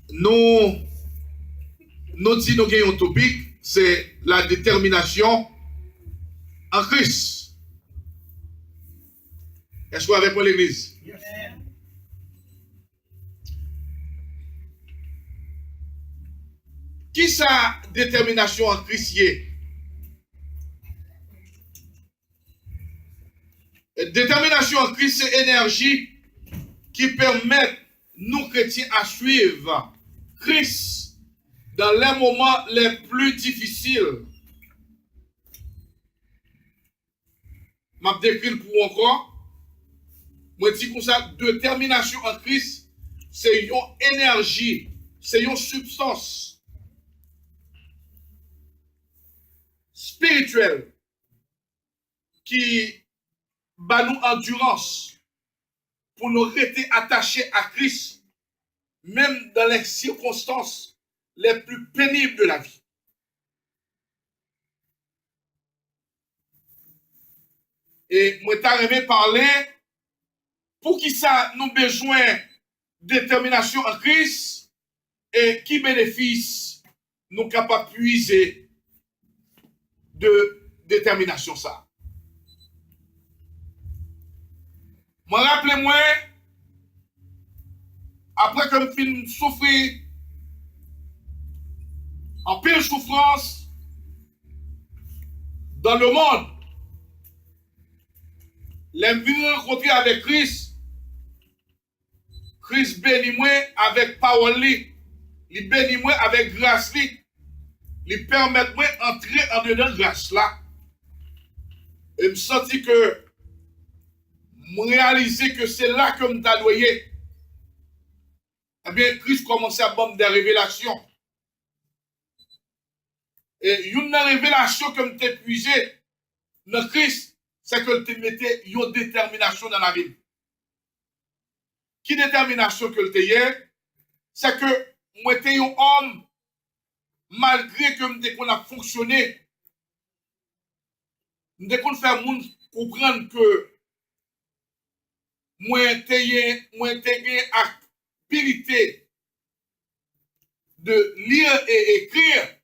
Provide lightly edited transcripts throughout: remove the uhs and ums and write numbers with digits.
nous disons nous avons un topic, c'est la détermination en Christ. Est-ce que vous avez pour l'église? Yes. Qui sa détermination en Christ y est? Détermination en Christ, c'est énergie qui permet nous chrétiens à suivre Christ dans les moments les plus difficiles. Je décris pour encore. Moi, je dis comme ça, détermination en Christ, c'est une énergie, c'est une substance spirituelle qui bat nous endurance pour nous rester attachés à Christ, même dans les circonstances les plus pénibles de la vie. Et moi, t'as aimé parler pour qui ça nous besoin de détermination en Christ et qui bénéfice nous capables de puiser de détermination ça. Moi, rappelez-moi, après que je finis souffrir, en pire souffrance, dans le monde, les venus rencontrer avec Christ, Christ bénit moi avec parole, il bénit moi avec grâce, il permet moi d'entrer en dedans de grâce là. Et me sentis que, me réaliser que c'est là que je t'adouais. Eh bien, Christ commençait à me des révélations. Et une révélation que je t'ai puisée dans Christ, c'est que tu mettais une détermination dans la vie. Qui détermination que tu aies, c'est que moi j'étais un homme, malgré que qu'on a fonctionné, dès qu'on fait monde comprendre que moi j'étais habilité de lire et écrire,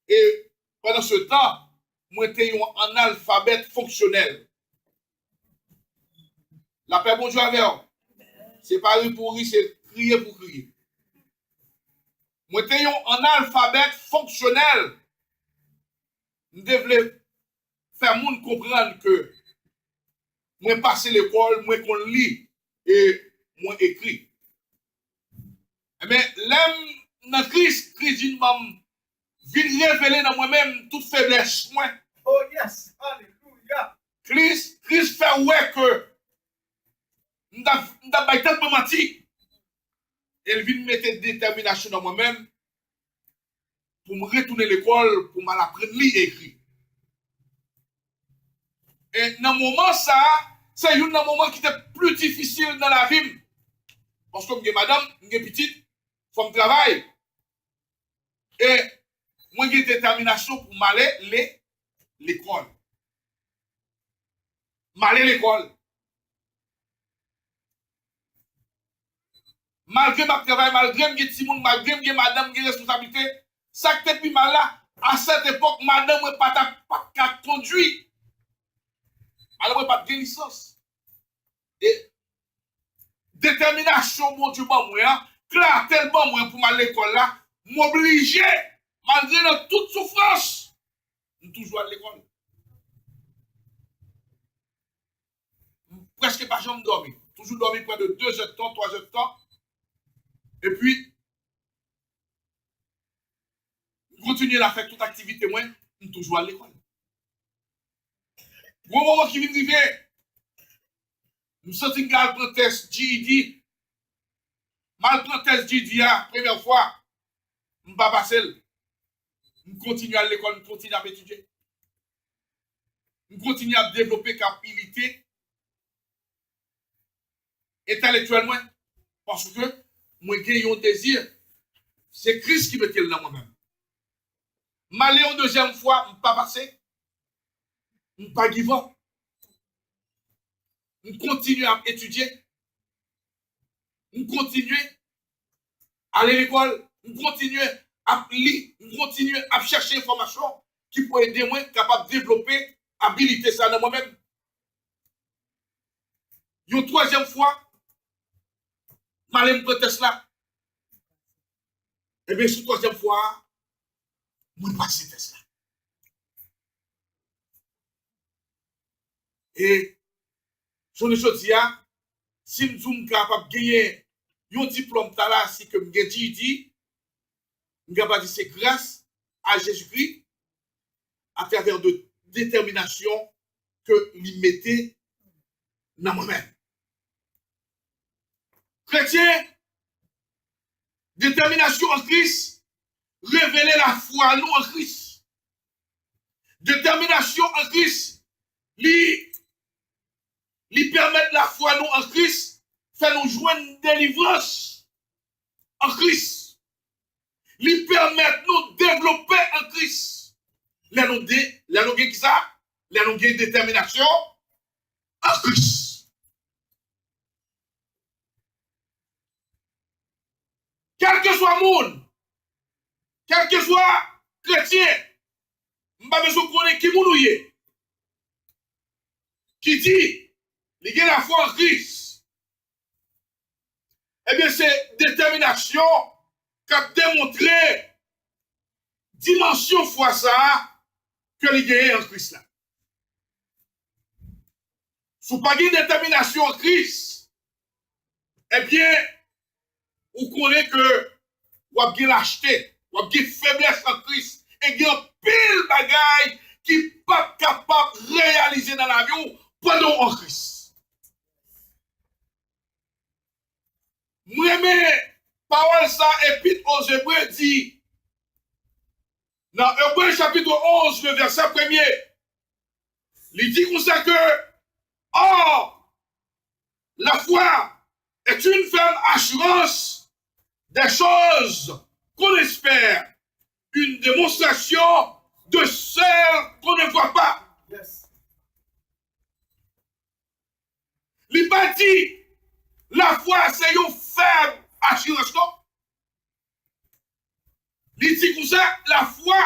et pendant ce temps, moi j'étais un analphabète fonctionnel. La paix bonjour avec vous. C'est pas rire pour rire, c'est crier pour crier. Moi, j'étais un alphabet fonctionnel. Je devais faire monde comprendre que moi, passer l'école, moi, qu'on lit et moi, écrit. Mais l'homme dans Christ, Christ vient révéler dans moi-même toute faiblesse. Moi. Oh yes, alléluia. Christ fait ouais que m'da pas tête me mentir. Elle vient mettre détermination dans moi-même pour me retourner à l'école, pour m'apprendre à lire et écrire. Et dans ce moment, ça, c'est un moment qui était plus difficile dans la vie. Parce que je madame, je suis petite, il faut que je travaille. Et moi, j'ai détermination pour m'aller à l'école. M'aller à l'école. Malgré ma travail, malgré mes petits monde, malgré mes madame, mes responsabilités, ça qui était plus mal là, à cette époque, madame n'a pas conduit. Alors, pas de licence. Et détermination, mon Dieu, moi, clair, tellement moi pour m'aller à l'école là, m'obliger, malgré toute souffrance, de toujours à l'école. Presque pas jamais dormi. Toujours dormi près de 2 heures de temps, 3 heures de temps. Et puis, continuer à faire toute activité, moi, toujours à l'école. Bon moment qui vient d'arriver, nous sentons une mal test GED. Mal test GED, première fois, je ne vais pas passer. Je continue à l'école, je continue à étudier. Je continue à développer capacité intellectuellement. Parce que moi, j'ai un désir. C'est Christ qui me tient dans moi-même. M'aller une deuxième fois, je ne vais pas passer. Je ne vais pas give up. Je continue à étudier. Je continue à aller à l'école. je continue à lire, je continue à chercher information qui peut aider moi capable de développer habilité ça dans moi-même. Une troisième fois, je prends Tesla. Et bien, sur troisième fois, je passe Tesla. Et, je ne dis pas, si je suis capable de gagner un diplôme là, si que je dis, je capable de dire c'est grâce à Jésus-Christ, à travers de détermination que lui mettait dans moi-même. Chrétien, détermination en Christ, révéler la foi nous en Christ. Détermination en Christ, lui permettre la foi nous en Christ, fait nous joindre une délivrance en Christ. Lui permettre nous développer en Christ. Là nous qui ça, là nous détermination en Christ. Quel que soit le monde, quel que soit chrétien, je ne sais pas besoin de connaître qui est, qui dit, il y a la foi en Christ. Eh bien, c'est détermination qui a démontré dimension foi ça que il y a en Christ là. Si vous n'avez pas de détermination en Christ, eh bien, vous connaissez que vous avez l'acheté, vous avez faiblesse en Christ, et il y a pile de bagailles qui ne sont pas capables de réaliser dans la vie pendant en Christ. Moi, parole ça, épître aux Hébreux dit, dans Hébreux chapitre 11, le verset 1er, il dit comme ça que, or, la foi est une ferme assurance des choses qu'on espère, une démonstration de celles qu'on ne voit pas. Yes. Il pas dit, la foi c'est une ferme assurance. Il dit comme ça, la foi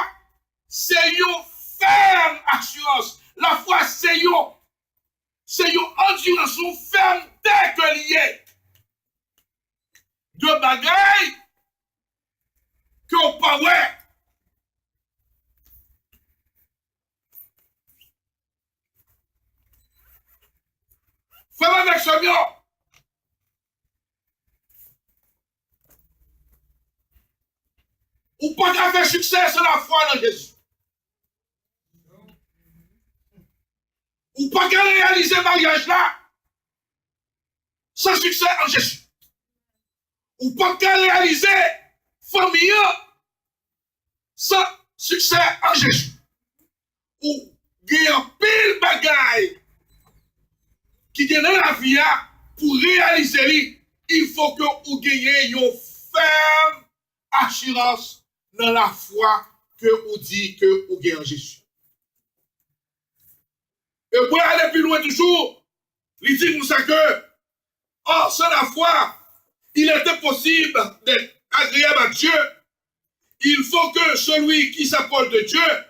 c'est une ferme assurance. La foi c'est une endurance, une ferme dès que liée. De bagailles qu'on parle. Fais-moi avec ce mieux. Ou pas faire succès sur la foi dans Jésus. Ou pas réaliser le mariage là sans succès en Jésus. Ou pas réaliser famille sans succès en Jésus. Ou gagner pile bagaille qui gagne dans la vie pour réaliser, il faut que vous gagniez une ferme assurance dans la foi que vous dites que vous gagnez en Jésus. Et pour aller plus loin toujours, il dit comme ça que, or, sans la foi, il était possible d'être agréable à Dieu. Il faut que celui qui s'approche de Dieu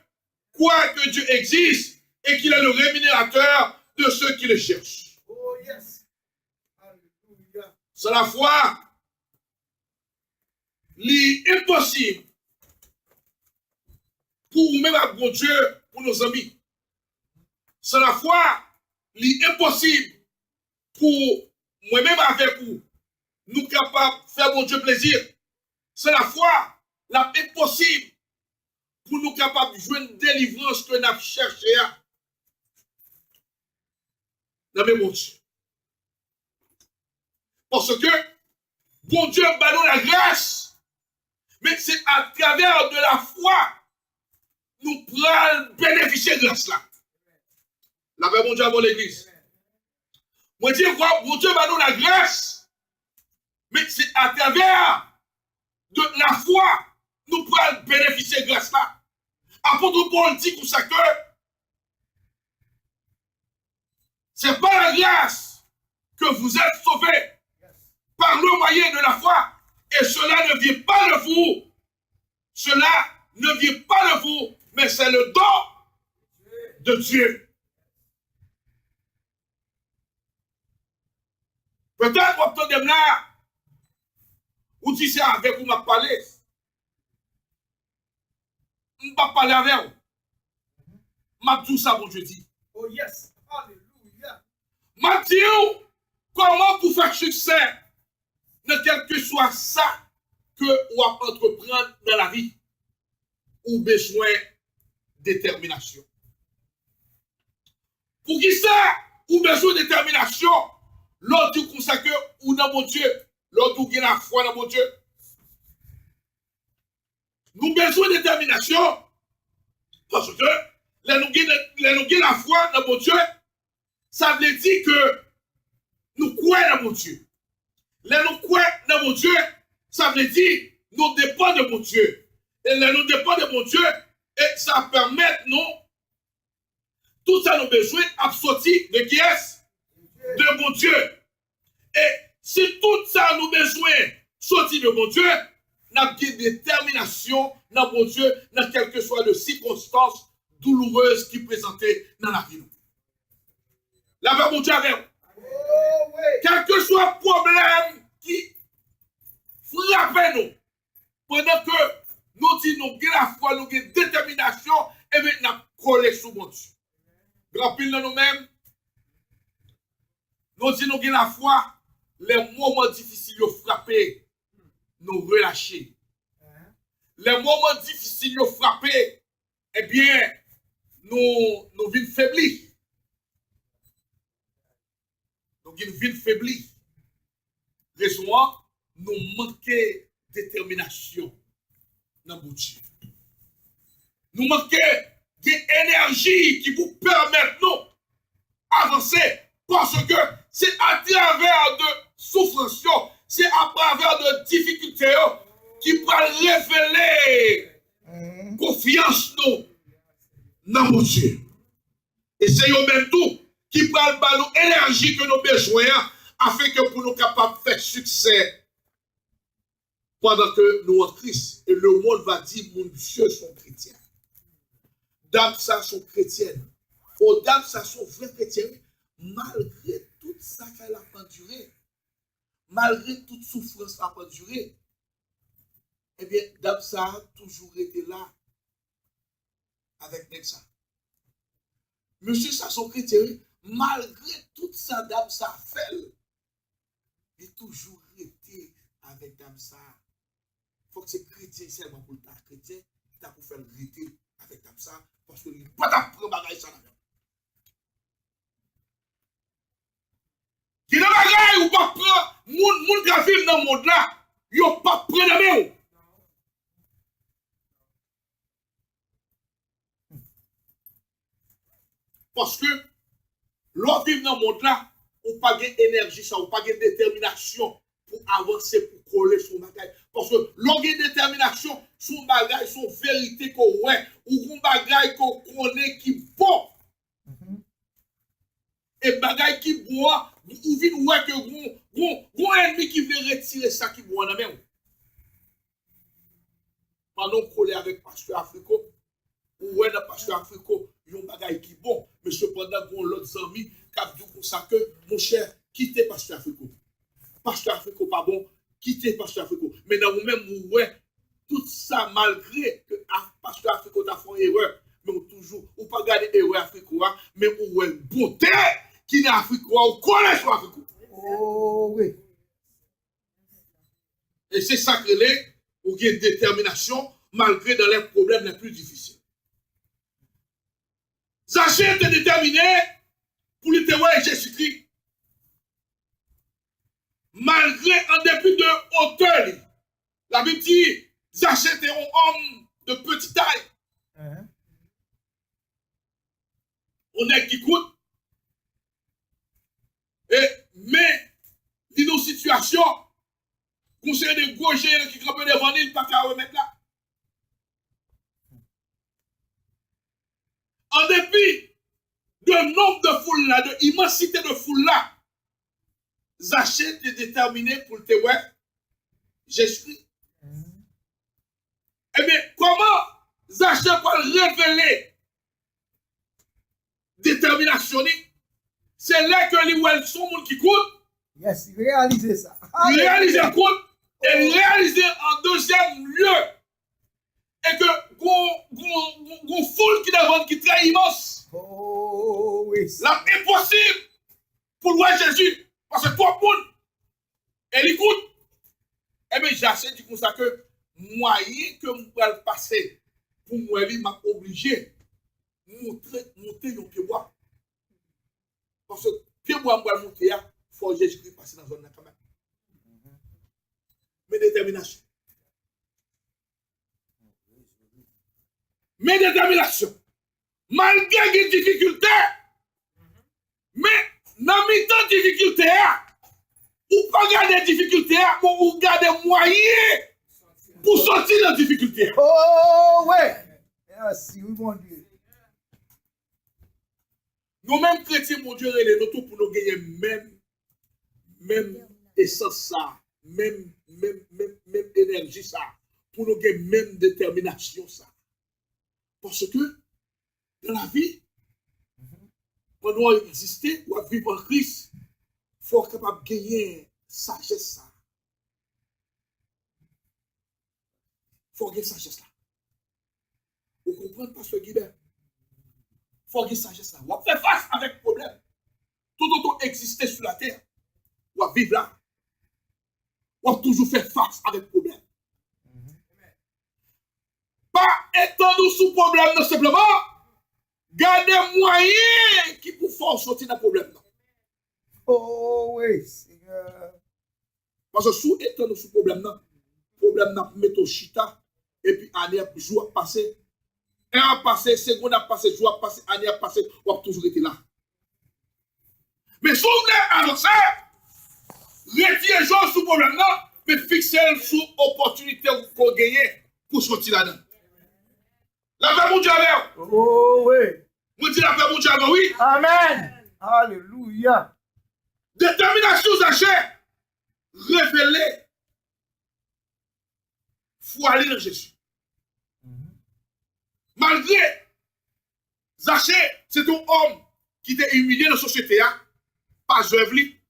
croit que Dieu existe et qu'il est le rémunérateur de ceux qui le cherchent. Oh yes. Alléluia. Sans la foi, il est impossible pour même à bon Dieu, pour nos amis. Sans la foi, il est impossible pour moi-même avec vous, nous capables de faire bon Dieu plaisir. C'est la foi, l'impossible pour nous capables de jouer une délivrance que nous avons cherché dans le bon Dieu. Parce que bon Dieu va nous la grâce, mais c'est à travers de la foi nous pourrons bénéficier de grâce là. La paix, bon Dieu, avant l'église. Moi, je dis quoi? Bon Dieu va nous la grâce, mais c'est à travers de la foi nous pourrons bénéficier de grâce là. Apôtre Paul dit comme ça que c'est par la grâce que vous êtes sauvés par le moyen de la foi. Et cela ne vient pas de vous. Cela ne vient pas de vous, mais c'est le don de Dieu. Peut-être que vous avez là, ou si c'est avec vous m'a parlé. Je ne vais pas parler avec vous. Je dis ça, bon Dieu dit. Oh yes. Alléluia. Je dis comment pour faire succès dans quel que soit ça que vous entreprendre dans la vie ou besoin de détermination. Pour qui ça ou besoin de détermination, l'autre dit comme ça que ou dans mon Dieu, l'autre qui a la foi dans mon Dieu. Nous besoin de détermination parce que nous avons la foi dans mon Dieu, ça veut dire que nous croyons dans mon Dieu. Nous croyons dans mon Dieu, ça veut dire nous dépendons de mon Dieu. Et nous dépendons de mon Dieu, et ça permet nous, tout ça nous besoin à sortir de qui est-ce? De mon Dieu. Et si tout ça nous besoin sortir de mon Dieu, nous avons une détermination dans mon Dieu, dans quelles que soient les circonstances douloureuses qui présentaient dans la vie. La paix, mon Dieu, avec vous. Oh oui. Quel que soit le problème qui frappe nous, pendant que nous disons nous avons la foi, nous avons la détermination, et bien nous avons collé sous mon Dieu. Grand pile dans nous-mêmes, nous disons nous avons la foi, les moments difficiles nous frapper, nous relâcher. Les moments difficiles nous frapper, eh bien, nous vîmes faiblis. Nous vîmes faiblis. Raison, nous manquons de détermination dans mon Dieu. Nous manquons d'énergie qui vous permet nous avancer parce que c'est à travers de souffrances, c'est à travers de difficultés qui peut révéler confiance nous dans mon Dieu. Et c'est eux même tout qui peut nous énergie que nous avons besoin afin que pour nous capables de faire succès pendant que nous en Christ. Et le monde va dire, mon Dieu, sont chrétiens. Dames, ça sont chrétiennes. Oh, dames, ça sont vraies chrétiennes. Malgré tout ça qu'elle a enduré, malgré toute souffrance qu'elle a enduré, eh bien, dames, ça a toujours été là avec Nexa. Monsieur, ça sont chrétiens, malgré tout ça, dame, ça a fait. Il a toujours été avec dame, ça. Il faut que c'est chrétien seulement pour le chrétien, qui a pour faire arrêter avec dame, ça, parce qu'il n'y a pas d'apprendre bagaille ça là-dedans. Qui n'a pas bagaille ou pas prendre, moun qui vivent dans le monde là, il n'y a pas prendre la main. Parce que l'on vit dans le monde là, on n'a pas d'énergie, on n'a pas de détermination pour avancer, pour coller son bagage. Parce que l'on a une détermination, son bagage, son vérité qu'on ouais, ou un bagage qu'on connaît qui bon. Et bagage qui bon, ou vite ouais que bon ennemi qui veut retirer ça qui bon dans la main. Pendant qu'on coller avec Pasteur Africo, ou ouais dans Pasteur Africo, il y a un bagage qui bon, mais cependant, qu'on l'autre ami qui a dit comme ça que, mon cher, quittez Pasteur Africo. Pasteur Africo, pas bon, quittez Pasteur Africo. Mais dans vous-même, ouais, tout ça, malgré que Pasteur Africo t'a fait une erreur, mais toujours, ou pas garder erreur Africo, mais ou ouais, beauté qui n'est Africo, ou connaît sur Africo. Oh oui. Et c'est ça que les, ou qui est détermination, malgré dans les problèmes les plus difficiles. Zaché était déterminé pour le témoin de Jésus-Christ. Malgré en dépit de hauteur, la Bible dit, Zaché était un homme de petite taille. On est qui coûte. Mais, dans nos situations, conseil de gros géants qui campent devant nous, pas qu'à remettre là. En dépit de nombre de foules là, de immensité de foules là, Zaché est déterminé pour le témoin Jésus-Christ. Eh bien, comment Zaché va révéler détermination? C'est là que les gens sont monde qui coûtent. Yes, réalisez ça. Réaliser compte et réaliser en deuxième lieu. Et que gon foule qui devant qui très immense. Oh oui. Là, impossible pour voir Jésus. Parce que tout le monde, elle écoute. Eh bien, j'achète du coup ça que moyen que je vais passer pour moi, il m'a obligé de monter mon pied bois. Parce que pied bois, je vais monter, il faut Jésus-Christ passer dans la zone quand même. Mais détermination. Mais détermination. Malgré les difficultés, mais dans mes temps de difficultés, ou pas garder des difficultés, mais ou garder moyens pour sortir de la difficulté. Oh ouais. Merci, oui, mon Dieu. Nous-mêmes chrétiens, mon Dieu, nous tous pour nous gagner même essence ça, même énergie ça, pour nous gagner même détermination ça. Parce que dans la vie, quand on exister ou vivre en Christ, il faut être capable de gagner sagesse ça. Il faut gagner sagesse là. Vous comprenez, Pasteur Guibert? Il faut gagner sagesse là. On va faire face avec le problème. Tout autant exister sur la terre, on va vivre là. On va toujours faire face avec le problème. Pas étendre sous problème, non simplement. Garder moyen qui pour faire sortir dans le problème. Oh oui, Seigneur. Parce que sous étendre sous problème, mettre au chita, et puis année après jour a passé, un a passé, seconde a passé, jour a passé, année a passé, on a toujours été là. Mais si vous voulez avancer, retirer jour sous problème, mais fixer sous opportunité pour gagner pour sortir là-dedans. La paix mon Dieu avec vous. Oh oui. Vous dites la paix mon Dieu avec vous, oui. Amen. Alléluia. Détermination Zaché, révélée. Il faut aller dans Jésus. Malgré Zaché, c'est un homme qui était humilié dans la société, pas Zevli.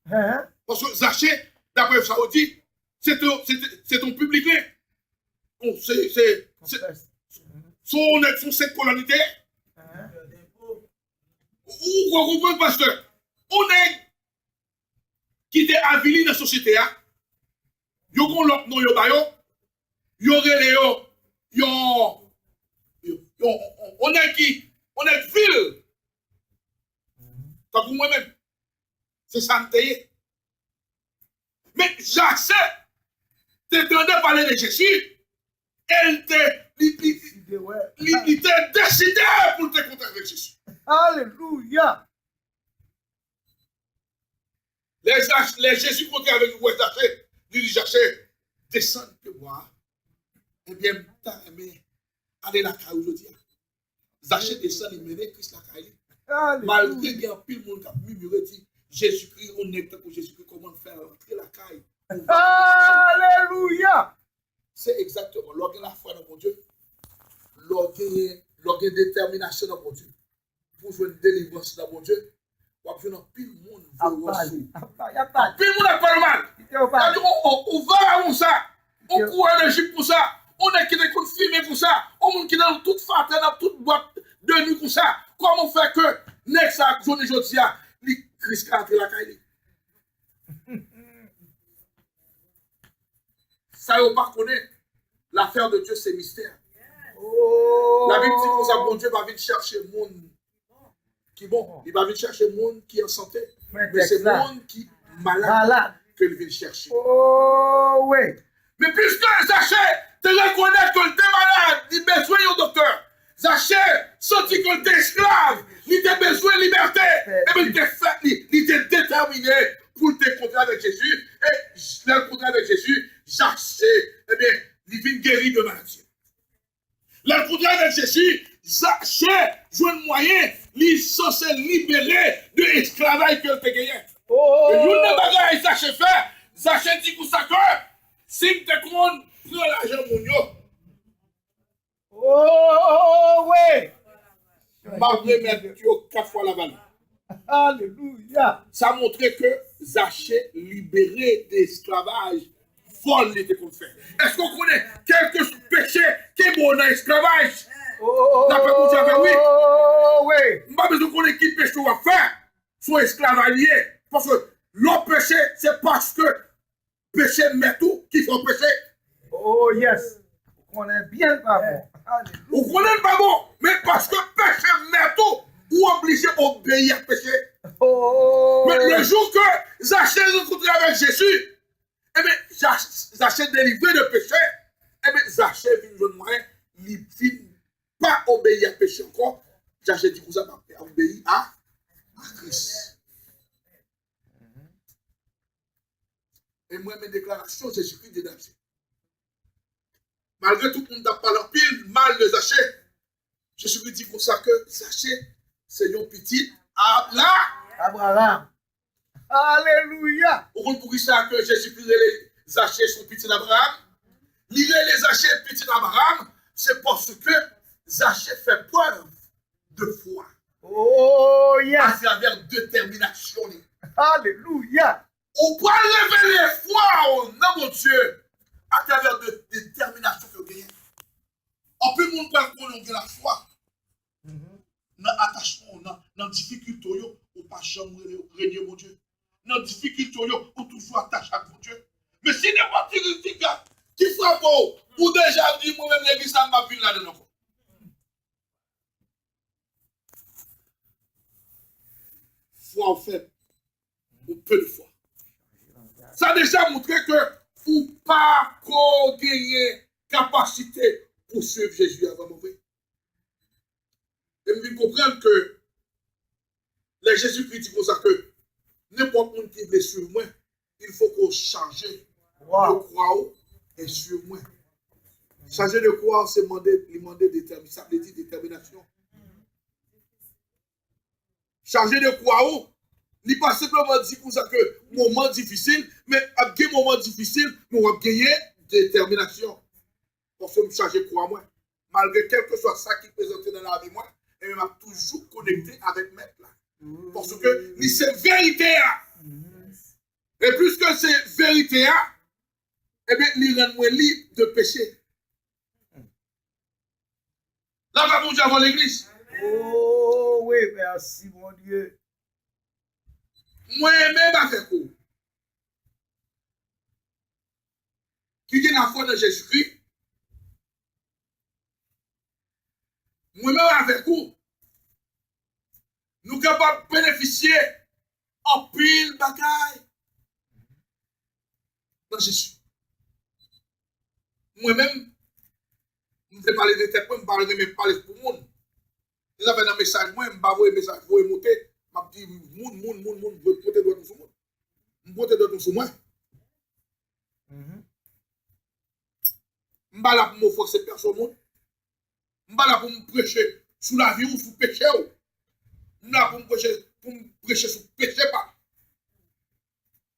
Parce que Zaché, d'après ça, on dit, c'est un public. Son cette colonité. Ou vous comprenez, pasteur? On est qui était avili dans la société. Yo kon l'autre nom yo bayo. Yo rele on est qui? On est ville. Comme pour moi-même. C'est ça me paye. Mais j'accepte. T'entendais parler de Jésus. Il était décidé pour te contacter avec Jésus. Alléluia. Les Jésus comptaient avec vous, Zaché. Il dit Zaché, descends de moi. Eh bien, t'as aimé aller la caille aujourd'hui. Zaché descend et mener Christ la caille. Malgré qu'il y a un pile monde qui a murmuré, dit Jésus-Christ, on est pour Jésus-Christ, comment faire rentrer la caille. Alléluia. C'est exactement, l'orgue la foi dans mon Dieu, l'orgue détermination dans mon Dieu, pour jouer une délivrance dans mon Dieu, on va jouer dans pile monde. Pile monde a pas le mal. On va à ça, on court à l'Égypte pour ça, on est qui est filmé pour ça, on est qui est dans toute fête, dans toute boîte de nuit pour ça. Comment faire que, next à journée aujourd'hui, les Christ a entré la caille. Ça, on ne pas connaît. L'affaire de Dieu, c'est mystère. Oh. La Bible dit que ça, bon Dieu va venir chercher le monde qui est bon. Il va venir chercher le monde qui est en santé. Mais c'est le monde qui est malade que il vient chercher. Oh, oui. Mais puisque Zaché te reconnaît que tu es malade, il a besoin d'un docteur. Zaché, senti que tu es esclave, il a besoin de liberté. Et bien, il était déterminé pour te rencontrer avec Jésus. Et le rencontrer avec Jésus, Zaché, eh bien, il vient guérir de maladie. Le rencontrer avec Jésus, Zaché joue un moyen, il est censé libérer de l'esclavage que tu as gagné. Et une bagaille Zaché fait, Zaché dit pour ça que Si te kon, prends l'argent mon yo. Oh, oui. M'a remettre yo 4 fois la valeur. Alléluia. Ça montrait que Zachée libéré d'esclavage, vol était qu'on fait. Est-ce qu'on connaît quelques péchés qui est bon dans l'esclavage? Oh, La paix pour Dieu, oui. oui. Je n'ai pas besoin de connaître qui péché va faire. Soit esclavalier. Parce que l'autre péché, c'est parce que péché met tout qui fait péché. Oh, yes. On est bien pas bon. Alléluia. Vous connaissez pas bon, mais parce que péché met tout, ou obligé d'obéir à péché. Oh. Mais le jour que Zachée rencontre avec Jésus, eh bien, Zachée délivré de péché, eh bien, Zachée vient de moyen, il ne pas obéir à péché encore. Zachée dit que vous avez obéi à Christ. Et moi, mes déclarations, Jésus-Christ est danger. Malgré tout le monde n'a pas leur pile mal de Zachée, Jésus-Christ dit comme ça que Zachée, c'est un petit Abraham. Alléluia. Vous comprenez ça que Jésus-Christ les Zachée son petit d'Abraham? Lire les Zachée petit d'Abraham, c'est parce que Zachée fait preuve de foi. Oh, À yes. travers détermination. Alléluia. On peut révéler foi au nom de Dieu à travers de détermination que vous gagnez. On peut nous faire connaître la foi. Dans l'attachement, dans la difficulté, on ne peut pas jamais régner mon Dieu. Dans la difficulté, on toujours attaché à mon Dieu. Mais si n'importe qui frappe, ou déjà dit moi-même l'église, ça m'a vu là-dedans. Foi en fait, ou peu de foi. Ça a déjà montré que vous pas gagner capacité pour suivre Jésus avant mourir. Et vous comprenez que les Jésus-Christ dit comme ça que n'importe qui veut suivre moi, il faut qu'on change de croix et suivre moi. Changer de croix, c'est demander détermination. Ça veut dire détermination. Changer de croix, il n'est pas simplement dit comme ça que moment difficile, mais après moment difficile, nous avons gagné détermination. Pour que je change de croix, moi. Malgré quel que soit ça qui est présenté dans la vie, moi, et je m'a toujours connecté avec Maître là. Parce que c'est vérité. Et plus que c'est vérité, eh bien, il rend moins libre de péché. Là, va vous avant l'église. Oh, oui, merci, mon Dieu. Moi-même avec vous. Qui est la foi de Jésus-Christ. Moi-même avec vous. Nous sommes capables de bénéficier en pile bagaille dans Jésus. Moi-même, je ne vais pas parler de tête, je ne vais même parler pour le monde. Je vais un message, moi, je vais envoyer un message, je vais monter, je vais dire, moun, je vais porter d'autres sur moi. Je vais porter d'autres sur moi. Je ne vais pas là pour me forcer personne. Je ne vais pas là pour me prêcher sous la vie ou sous le péché. Je ne vais pas pour me prêcher sous le péché.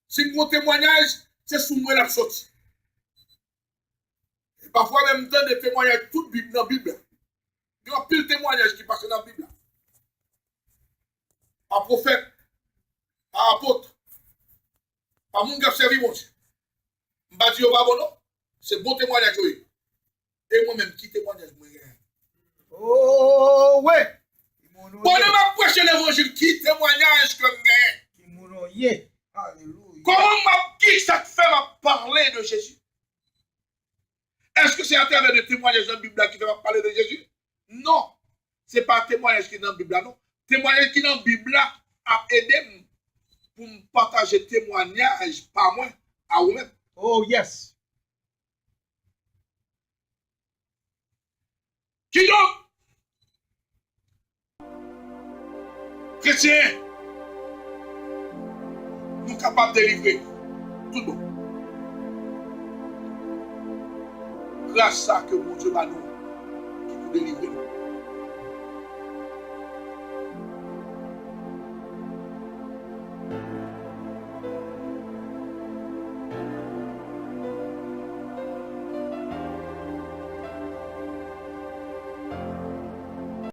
Si mon témoignage, c'est sous moi la sortie. Et parfois, même dans des témoignages, toute Bible dans la Bible. Il y a pile de témoignages qui passent dans la Bible. Par prophète, par apôtre, par mon qui a servi mon Dieu. Je ne vais pas dire pas bon non. C'est bon témoignage. Et moi-même, qui témoignage moi. Oh, ouais. Bon, je vais prêcher l'évangile. Qui témoignage que je Alléluia. comment qui ça te fait parler de Jésus? Est-ce que c'est à travers des témoignages dans la Bible qui te va parler de Jésus? Non. Ce n'est pas un témoignage qui est dans la Bible, non. Témoignage qui est dans la Bible a aidé pour me partager témoignage par moi à vous-même. Oh, yes. Qui donc? Chrétien, nous sommes capables de délivrer tout bon. Grâce à que mon Dieu m'a nous qui nous délivre.